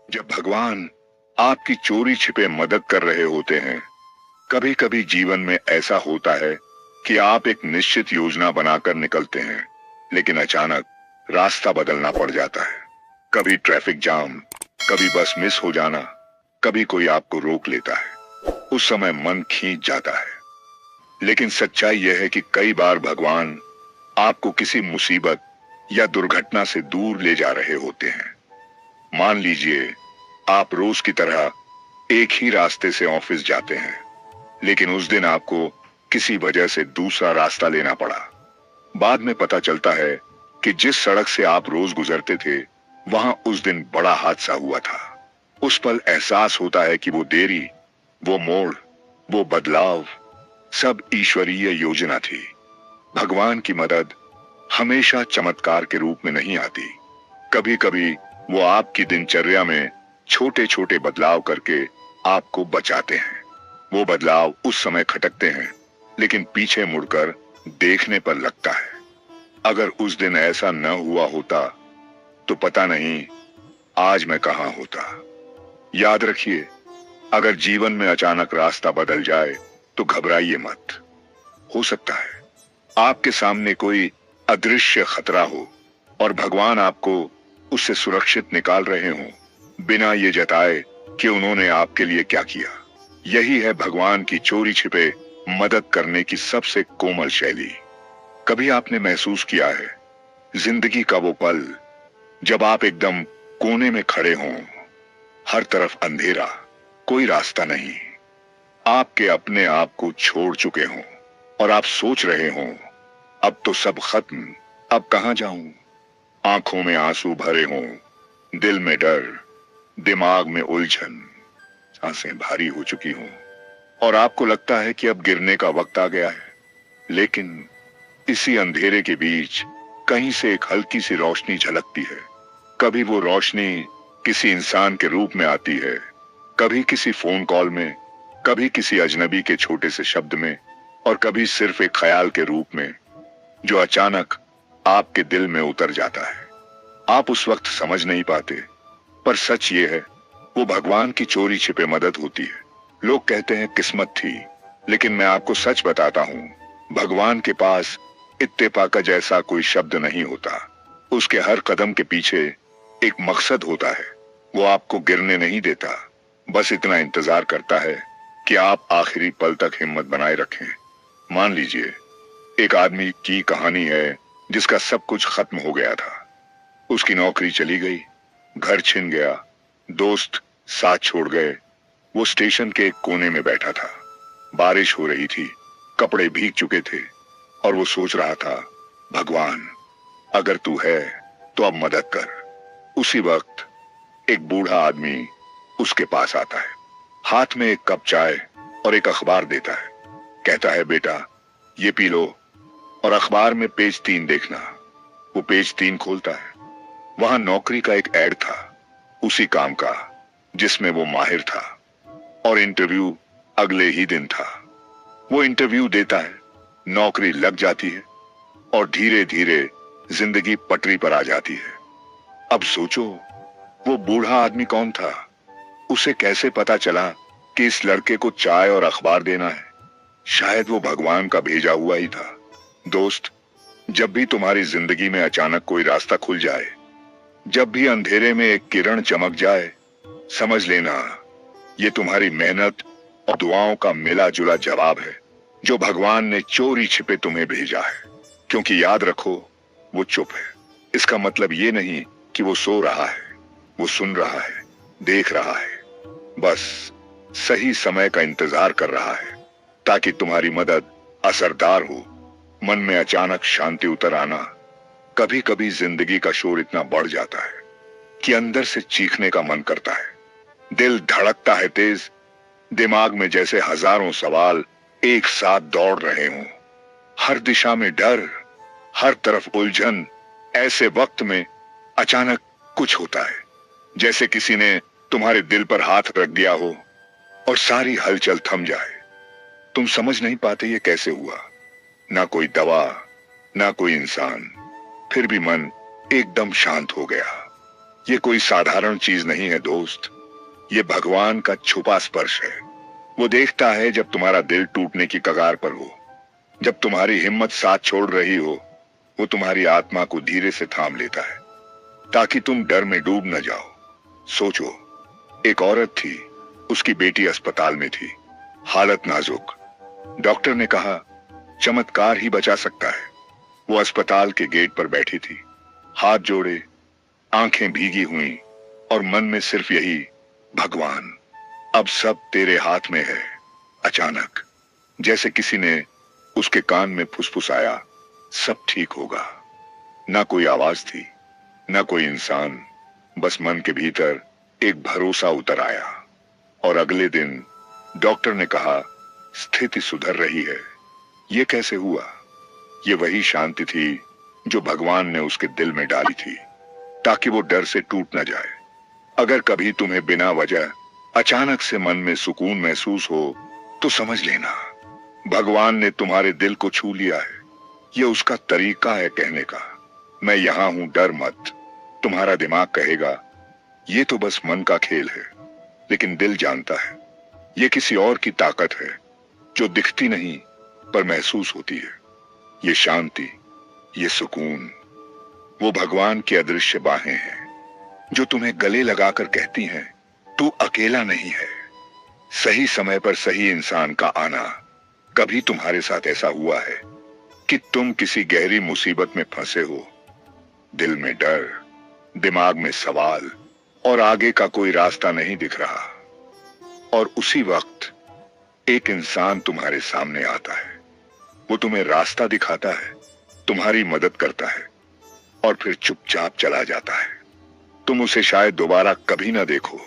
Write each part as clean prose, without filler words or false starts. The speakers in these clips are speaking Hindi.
जब भगवान आपकी चोरी छिपे मदद कर रहे होते हैं, कभी कभी जीवन में ऐसा होता है कि आप एक निश्चित योजना बनाकर निकलते हैं, लेकिन अचानक रास्ता बदलना पड़ जाता है। कभी ट्रैफिक जाम, कभी बस मिस हो जाना, कभी कोई आपको रोक लेता है। उस समय मन खींच जाता है। लेकिन सच्चाई यह है कि कई बार भगवान आपको किसी मुसीबत या दुर्घटना से दूर ले जा रहे होते हैं। मान लीजिए आप रोज की तरह एक ही रास्ते से ऑफिस जाते हैं, लेकिन उस दिन आपको किसी वजह से दूसरा रास्ता लेना पड़ा। बाद में पता चलता है कि जिस सड़क से आप रोज गुजरते थे, वहां उस दिन बड़ा हादसा हुआ था। उस पल एहसास होता है कि वो देरी, वो मोड़, वो बदलाव सब ईश्वरीय योजना थी। भगवान की मदद हमेशा चमत्कार के रूप में नहीं आती। कभी कभी वो आपकी दिनचर्या में छोटे छोटे बदलाव करके आपको बचाते हैं। वो बदलाव उस समय खटकते हैं, लेकिन पीछे मुड़कर देखने पर लगता है, अगर उस दिन ऐसा न हुआ होता तो पता नहीं आज मैं कहां होता। याद रखिए, अगर जीवन में अचानक रास्ता बदल जाए तो घबराइए मत। हो सकता है आपके सामने कोई अदृश्य खतरा हो और भगवान आपको उससे सुरक्षित निकाल रहे हों, बिना ये जताए कि उन्होंने आपके लिए क्या किया। यही है भगवान की चोरी छिपे मदद करने की सबसे कोमल शैली। कभी आपने महसूस किया है, जिंदगी का वो पल जब आप एकदम कोने में खड़े हों, हर तरफ अंधेरा, कोई रास्ता नहीं, आपके अपने आप को छोड़ चुके हों और आप सोच रहे हों, अब तो सब खत्म, अब कहां जाऊं। आंखों में आंसू भरे हों, दिल में डर, दिमाग में उलझन, सांसें भारी हो चुकी हों और आपको लगता है कि अब गिरने का वक्त आ गया है। लेकिन इसी अंधेरे के बीच कहीं से एक हल्की सी रोशनी झलकती है। कभी वो रोशनी किसी इंसान के रूप में आती है, कभी किसी फोन कॉल में, कभी किसी अजनबी के छोटे से शब्द में, और कभी सिर्फ एक ख्याल के रूप में जो अचानक आपके दिल में उतर जाता है। आप उस वक्त समझ नहीं पाते, पर सच ये है, वो भगवान की चोरी छिपे मदद होती है। लोग कहते हैं किस्मत थी, लेकिन मैं आपको सच बताता हूं, भगवान के पास इत्तेफाक जैसा कोई शब्द नहीं होता। उसके हर कदम के पीछे एक मकसद होता है। वो आपको गिरने नहीं देता, बस इतना इंतजार करता है कि आप आखिरी पल तक हिम्मत बनाए रखें। मान लीजिए एक आदमी की कहानी है जिसका सब कुछ खत्म हो गया था। उसकी नौकरी चली गई, घर छिन गया, दोस्त साथ छोड़ गए। वो स्टेशन के एक कोने में बैठा था। बारिश हो रही थी, कपड़े भीग चुके थे और वो सोच रहा था, भगवान अगर तू है तो अब मदद कर। उसी वक्त एक बूढ़ा आदमी उसके पास आता है, हाथ में एक कप चाय और एक अखबार देता है। कहता है, बेटा ये पी लो और अखबार में पेज 3 देखना। वो पेज 3 खोलता है। वहां नौकरी का एक ऐड था, उसी काम का जिसमें वो माहिर था, और इंटरव्यू अगले ही दिन था। वो इंटरव्यू देता है, नौकरी लग जाती है और धीरे धीरे जिंदगी पटरी पर आ जाती है। अब सोचो, वो बूढ़ा आदमी कौन था? उसे कैसे पता चला कि इस लड़के को चाय और अखबार देना है? शायद वो भगवान का भेजा हुआ ही था। दोस्त, जब भी तुम्हारी जिंदगी में अचानक कोई रास्ता खुल जाए, जब भी अंधेरे में एक किरण चमक जाए, समझ लेना ये तुम्हारी मेहनत और दुआओं का मिला जुला जवाब है, जो भगवान ने चोरी छिपे तुम्हें भेजा है। क्योंकि याद रखो, वो चुप है। इसका मतलब ये नहीं कि वो सो रहा है, वो सुन रहा है, देख रहा है, बस सही समय का इंतजार कर रहा है ताकि तुम्हारी मदद असरदार हो। मन में अचानक शांति उतर आना। कभी कभी जिंदगी का शोर इतना बढ़ जाता है कि अंदर से चीखने का मन करता है। दिल धड़कता है तेज, दिमाग में जैसे हजारों सवाल एक साथ दौड़ रहे हों। हर दिशा में डर, हर तरफ उलझन। ऐसे वक्त में अचानक कुछ होता है, जैसे किसी ने तुम्हारे दिल पर हाथ रख दिया हो और सारी हलचल थम जाए। तुम समझ नहीं पाते ये कैसे हुआ। ना कोई दवा, ना कोई इंसान, फिर भी मन एकदम शांत हो गया। ये कोई साधारण चीज नहीं है दोस्त, ये भगवान का छुपा स्पर्श है। वो देखता है जब तुम्हारा दिल टूटने की कगार पर हो, जब तुम्हारी हिम्मत साथ छोड़ रही हो। वो तुम्हारी आत्मा को धीरे से थाम लेता है ताकि तुम डर में डूब न जाओ। सोचो, एक औरत थी, उसकी बेटी अस्पताल में थी, हालत नाजुक। डॉक्टर ने कहा चमत्कार ही बचा सकता है। वो अस्पताल के गेट पर बैठी थी, हाथ जोड़े, आंखें भीगी हुई और मन में सिर्फ यही, भगवान अब सब तेरे हाथ में है। अचानक जैसे किसी ने उसके कान में फुसफुसाया, सब ठीक होगा। ना कोई आवाज थी, ना कोई इंसान, बस मन के भीतर एक भरोसा उतर आया। और अगले दिन डॉक्टर ने कहा स्थिति सुधर रही है। ये कैसे हुआ? ये वही शांति थी जो भगवान ने उसके दिल में डाली थी ताकि वो डर से टूट न जाए। अगर कभी तुम्हें बिना वजह अचानक से मन में सुकून महसूस हो तो समझ लेना भगवान ने तुम्हारे दिल को छू लिया है। ये उसका तरीका है कहने का, मैं यहां हूं, डर मत। तुम्हारा दिमाग कहेगा ये तो बस मन का खेल है, लेकिन दिल जानता है ये किसी और की ताकत है जो दिखती नहीं पर महसूस होती है। ये शांति, ये सुकून, वो भगवान की अदृश्य बाहें हैं जो तुम्हें गले लगाकर कहती हैं तू अकेला नहीं है। सही समय पर सही इंसान का आना। कभी तुम्हारे साथ ऐसा हुआ है कि तुम किसी गहरी मुसीबत में फंसे हो, दिल में डर, दिमाग में सवाल और आगे का कोई रास्ता नहीं दिख रहा, और उसी वक्त एक इंसान तुम्हारे सामने आता है। वो तुम्हें रास्ता दिखाता है, तुम्हारी मदद करता है और फिर चुपचाप चला जाता है। तुम उसे शायद दोबारा कभी ना देखो,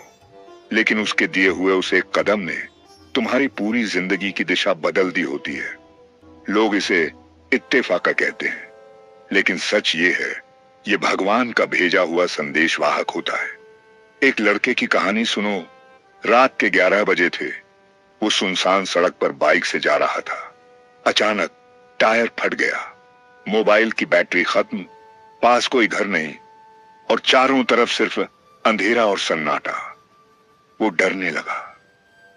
लेकिन उसके दिए हुए उस एक कदम ने तुम्हारी पूरी जिंदगी की दिशा बदल दी होती है। लोग इसे इत्तेफाक कहते हैं, लेकिन सच ये है, ये भगवान का भेजा हुआ संदेशवाहक होता है। एक लड़के की कहानी सुनो। रात के 11 बजे थे। वो सुनसान सड़क पर बाइक से जा रहा था। अचानक टायर फट गया, मोबाइल की बैटरी खत्म, पास कोई घर नहीं और चारों तरफ सिर्फ अंधेरा और सन्नाटा। वो डरने लगा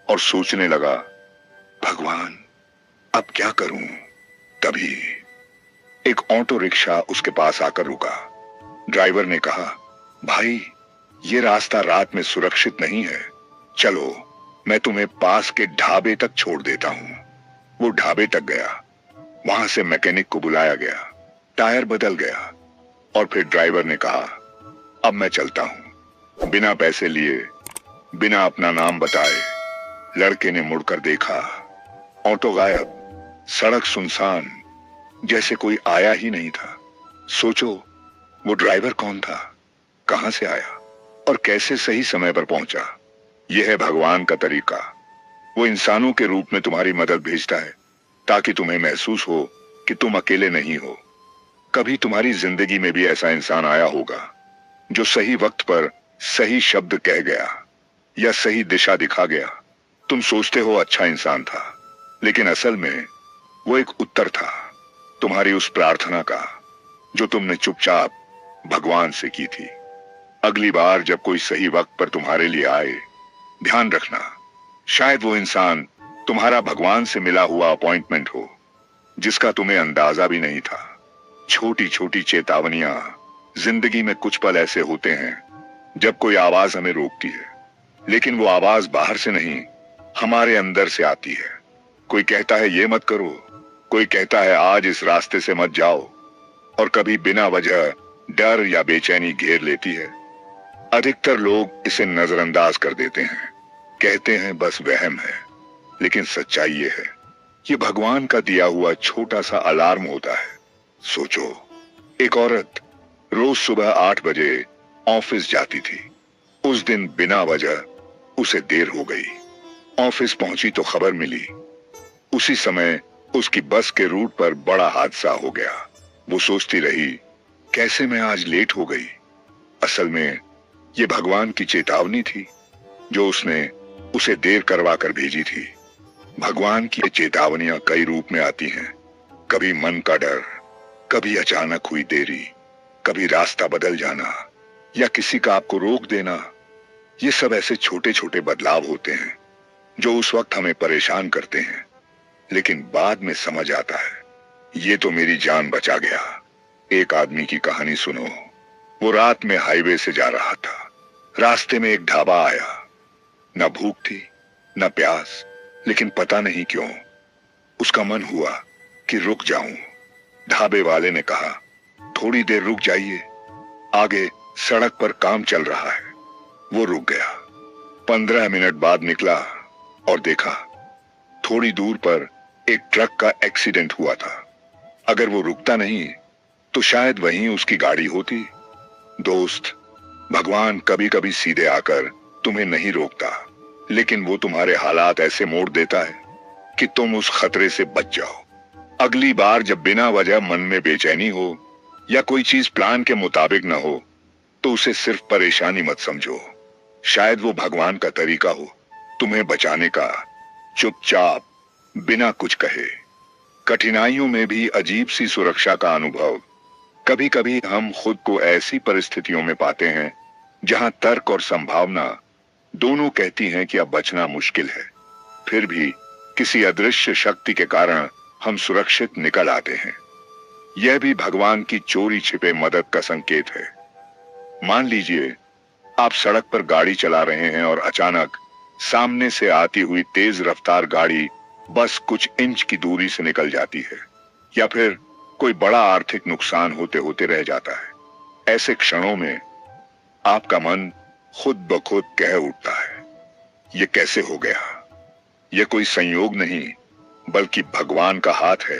और सोचने लगा, भगवान अब क्या करूं? तभी एक ऑटो रिक्शा उसके पास आकर रुका। ड्राइवर ने कहा, भाई ये रास्ता रात में सुरक्षित नहीं है, चलो मैं तुम्हें पास के ढाबे तक छोड़ देता हूं। वो ढाबे तक गया, वहां से मैकेनिक को बुलाया गया, टायर बदल गया और फिर ड्राइवर ने कहा, अब मैं चलता हूं। बिना पैसे लिए, बिना अपना नाम बताए लड़के ने मुड़कर देखा, ऑटो गायब, सड़क सुनसान, जैसे कोई आया ही नहीं था। सोचो वो ड्राइवर कौन था, कहां से आया और कैसे सही समय पर पहुंचा। यह है भगवान का तरीका। वो इंसानों के रूप में तुम्हारी मदद भेजता है ताकि तुम्हें महसूस हो कि तुम अकेले नहीं हो। कभी तुम्हारी जिंदगी में भी ऐसा इंसान आया होगा जो सही वक्त पर सही शब्द कह गया या सही दिशा दिखा गया। तुम सोचते हो अच्छा इंसान था, लेकिन असल में वो एक उत्तर था तुम्हारी उस प्रार्थना का जो तुमने चुपचाप भगवान से की थी। अगली बार जब कोई सही वक्त पर तुम्हारे लिए आए, ध्यान रखना, शायद वो इंसान तुम्हारा भगवान से मिला हुआ अपॉइंटमेंट हो जिसका तुम्हें अंदाजा भी नहीं था। छोटी छोटी चेतावनियां। जिंदगी में कुछ पल ऐसे होते हैं जब कोई आवाज हमें रोकती है, लेकिन वो आवाज बाहर से नहीं, हमारे अंदर से आती है। कोई कहता है ये मत करो, कोई कहता है आज इस रास्ते से मत जाओ, और कभी बिना वजह डर या बेचैनी घेर लेती है। अधिकतर लोग इसे नजरअंदाज कर देते हैं, कहते हैं बस वहम है, लेकिन सच्चाई ये है, ये भगवान का दिया हुआ छोटा सा अलार्म होता है। सोचो, एक औरत रोज सुबह 8 बजे ऑफिस जाती थी। उस दिन बिना वजह उसे देर हो गई। ऑफिस पहुंची तो खबर मिली, उसी समय उसकी बस के रूट पर बड़ा हादसा हो गया। वो सोचती रही, कैसे मैं आज लेट हो गई। असल में ये भगवान की चेतावनी थी जो उसने उसे देर करवा कर भेजी थी। भगवान की चेतावनियां कई रूप में आती हैं। कभी मन का डर, कभी अचानक हुई देरी, कभी रास्ता बदल जाना, या किसी का आपको रोक देना, ये सब ऐसे छोटे छोटे बदलाव होते हैं जो उस वक्त हमें परेशान करते हैं, लेकिन बाद में समझ आता है ये तो मेरी जान बचा गया। एक आदमी की कहानी सुनो। वो रात में हाईवे से जा रहा था। रास्ते में एक ढाबा आया। न भूख थी न प्यास, लेकिन पता नहीं क्यों उसका मन हुआ कि रुक जाऊं। ढाबे वाले ने कहा, थोड़ी देर रुक जाइए, आगे सड़क पर काम चल रहा है। वो रुक गया। 15 मिनट बाद निकला और देखा थोड़ी दूर पर एक ट्रक का एक्सीडेंट हुआ था। अगर वो रुकता नहीं तो शायद वहीं उसकी गाड़ी होती। दोस्त, भगवान कभी कभी सीधे आकर तुम्हें नहीं रोकता, लेकिन वो तुम्हारे हालात ऐसे मोड़ देता है कि तुम उस खतरे से बच जाओ। अगली बार जब बिना वजह मन में बेचैनी हो या कोई चीज प्लान के मुताबिक न हो तो उसे सिर्फ परेशानी मत समझो। शायद वो भगवान का तरीका हो तुम्हें बचाने का, चुपचाप बिना कुछ कहे। कठिनाइयों में भी अजीब सी सुरक्षा का अनुभव। कभी कभी हम खुद को ऐसी परिस्थितियों में पाते हैं जहां तर्क और संभावना दोनों कहती हैं कि अब बचना मुश्किल है, फिर भी किसी अदृश्य शक्ति के कारण हम सुरक्षित निकल आते हैं। यह भी भगवान की चोरी छिपे मदद का संकेत है। मान लीजिए आप सड़क पर गाड़ी चला रहे हैं और अचानक सामने से आती हुई तेज रफ्तार गाड़ी बस कुछ इंच की दूरी से निकल जाती है, या फिर कोई बड़ा आर्थिक नुकसान होते होते रह जाता है। ऐसे क्षणों में आपका मन खुद ब खुद कह उठता है, ये कैसे हो गया? यह कोई संयोग नहीं, बल्कि भगवान का हाथ है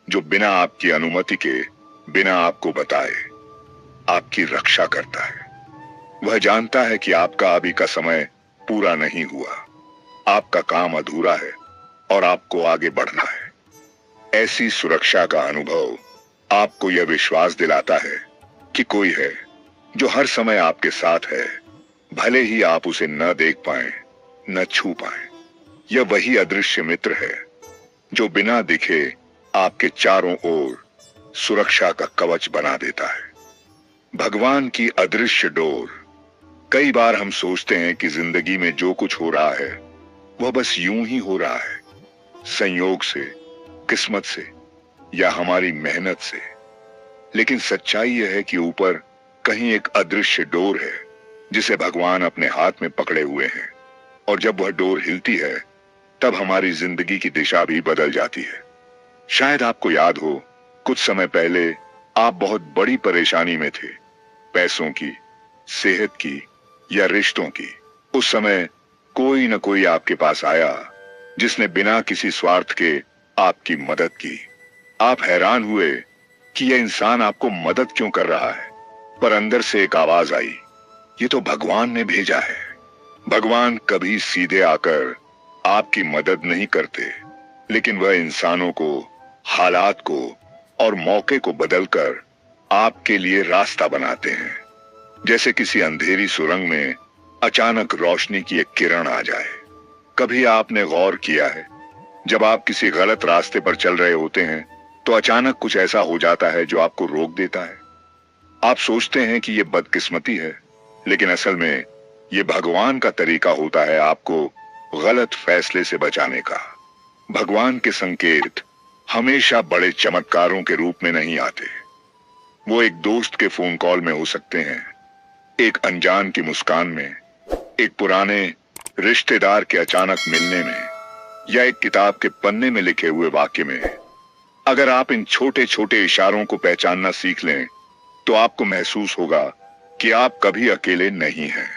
जो बिना आपकी अनुमति के, बिना आपको बताए आपकी रक्षा करता है। वह जानता है कि आपका अभी का समय पूरा नहीं हुआ, आपका काम अधूरा है और आपको आगे बढ़ना है। ऐसी सुरक्षा का अनुभव आपको यह विश्वास दिलाता है कि कोई है जो हर समय आपके साथ है, भले ही आप उसे न देख पाए, न छू पाए। यह वही अदृश्य मित्र है जो बिना दिखे आपके चारों ओर सुरक्षा का कवच बना देता है। भगवान की अदृश्य डोर। कई बार हम सोचते हैं कि जिंदगी में जो कुछ हो रहा है वह बस यूं ही हो रहा है, संयोग से, किस्मत से या हमारी मेहनत से। लेकिन सच्चाई यह है कि ऊपर कहीं एक अदृश्य डोर है जिसे भगवान अपने हाथ में पकड़े हुए हैं, और जब वह डोर हिलती है तब हमारी जिंदगी की दिशा भी बदल जाती है। शायद आपको याद हो, कुछ समय पहले आप बहुत बड़ी परेशानी में थे, पैसों की, सेहत की या रिश्तों की। उस समय कोई न कोई आपके पास आया जिसने बिना किसी स्वार्थ के आपकी मदद की। आप हैरान हुए कि यह इंसान आपको मदद क्यों कर रहा है, पर अंदर से एक आवाज आई, ये तो भगवान ने भेजा है। भगवान कभी सीधे आकर आपकी मदद नहीं करते, लेकिन वह इंसानों को, हालात को और मौके को बदलकर आपके लिए रास्ता बनाते हैं। जैसे किसी अंधेरी सुरंग में अचानक रोशनी की एक किरण आ जाए। कभी आपने गौर किया है, जब आप किसी गलत रास्ते पर चल रहे होते हैं तो अचानक कुछ ऐसा हो जाता है जो आपको रोक देता है। आप सोचते हैं कि यह बदकिस्मती है, लेकिन असल में यह भगवान का तरीका होता है आपको गलत फैसले से बचाने का। भगवान के संकेत हमेशा बड़े चमत्कारों के रूप में नहीं आते। वो एक दोस्त के फोन कॉल में हो सकते हैं, एक अनजान की मुस्कान में, एक पुराने रिश्तेदार के अचानक मिलने में, या एक किताब के पन्ने में लिखे हुए वाक्य में। अगर आप इन छोटे छोटे इशारों को पहचानना सीख लें तो आपको महसूस होगा कि आप कभी अकेले नहीं हैं।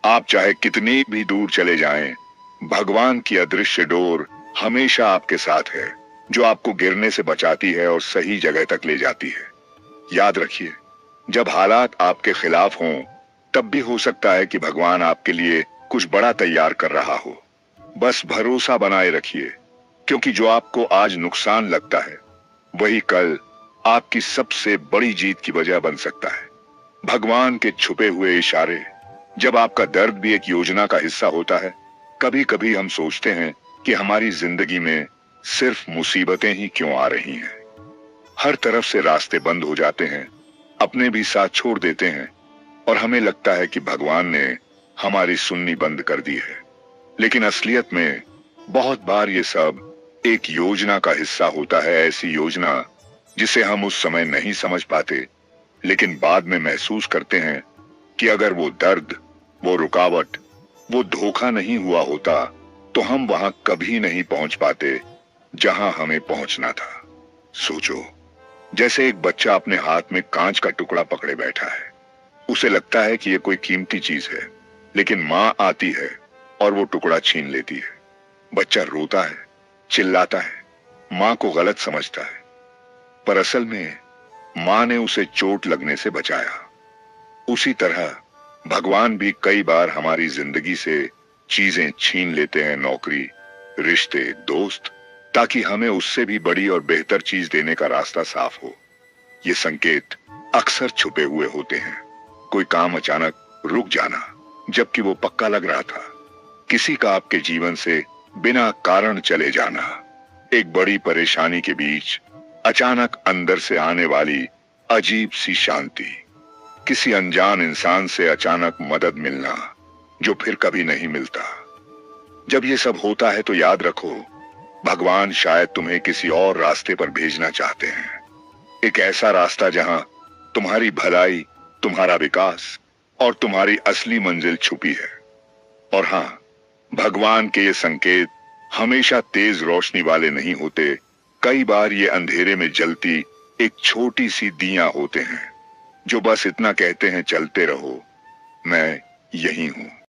आप चाहे कितनी भी दूर चले जाएं, भगवान की अदृश्य डोर हमेशा आपके साथ है, जो आपको गिरने से बचाती है और सही जगह तक ले जाती है। याद रखिए, जब हालात आपके खिलाफ हों तब भी हो सकता है कि भगवान आपके लिए कुछ बड़ा तैयार कर रहा हो। बस भरोसा बनाए रखिए, क्योंकि जो आपको आज नुकसान लगता है वही कल आपकी सबसे बड़ी जीत की वजह बन सकता है। भगवान के छुपे हुए इशारे। जब आपका दर्द भी एक योजना का हिस्सा होता है। कभी कभी हम सोचते हैं कि हमारी जिंदगी में सिर्फ मुसीबतें ही क्यों आ रही हैं। हर तरफ से रास्ते बंद हो जाते हैं, अपने भी साथ छोड़ देते हैं, और हमें लगता है कि भगवान ने हमारी सुननी बंद कर दी है। लेकिन असलियत में बहुत बार ये सब एक योजना का हिस्सा होता है, ऐसी योजना जिसे हम उस समय नहीं समझ पाते, लेकिन बाद में महसूस करते हैं कि अगर वो दर्द, वो रुकावट, वो धोखा नहीं हुआ होता तो हम वहां कभी नहीं पहुंच पाते जहां हमें पहुंचना था। सोचो, जैसे एक बच्चा अपने हाथ में कांच का टुकड़ा पकड़े बैठा है। उसे लगता है कि ये कोई कीमती चीज है, लेकिन मां आती है और वो टुकड़ा छीन लेती है। बच्चा रोता है, चिल्लाता है, मां को गलत समझता है, पर असल में मां ने उसे चोट लगने से बचाया। उसी तरह भगवान भी कई बार हमारी जिंदगी से चीजें छीन लेते हैं, नौकरी, रिश्ते, दोस्त, ताकि हमें उससे भी बड़ी और बेहतर चीज देने का रास्ता साफ हो। ये संकेत अक्सर छुपे हुए होते हैं। कोई काम अचानक रुक जाना जबकि वो पक्का लग रहा था, किसी का आपके जीवन से बिना कारण चले जाना, एक बड़ी परेशानी के बीच अचानक अंदर से आने वाली अजीब सी शांति, किसी अनजान इंसान से अचानक मदद मिलना जो फिर कभी नहीं मिलता। जब ये सब होता है तो याद रखो, भगवान शायद तुम्हें किसी और रास्ते पर भेजना चाहते हैं। एक ऐसा रास्ता जहां तुम्हारी भलाई, तुम्हारा विकास और तुम्हारी असली मंजिल छुपी है। और हां, भगवान के ये संकेत हमेशा तेज रोशनी वाले नहीं होते। कई बार ये अंधेरे में जलती एक छोटी सी दिया होते हैं, जो बस इतना कहते हैं, चलते रहो, मैं यही हूं।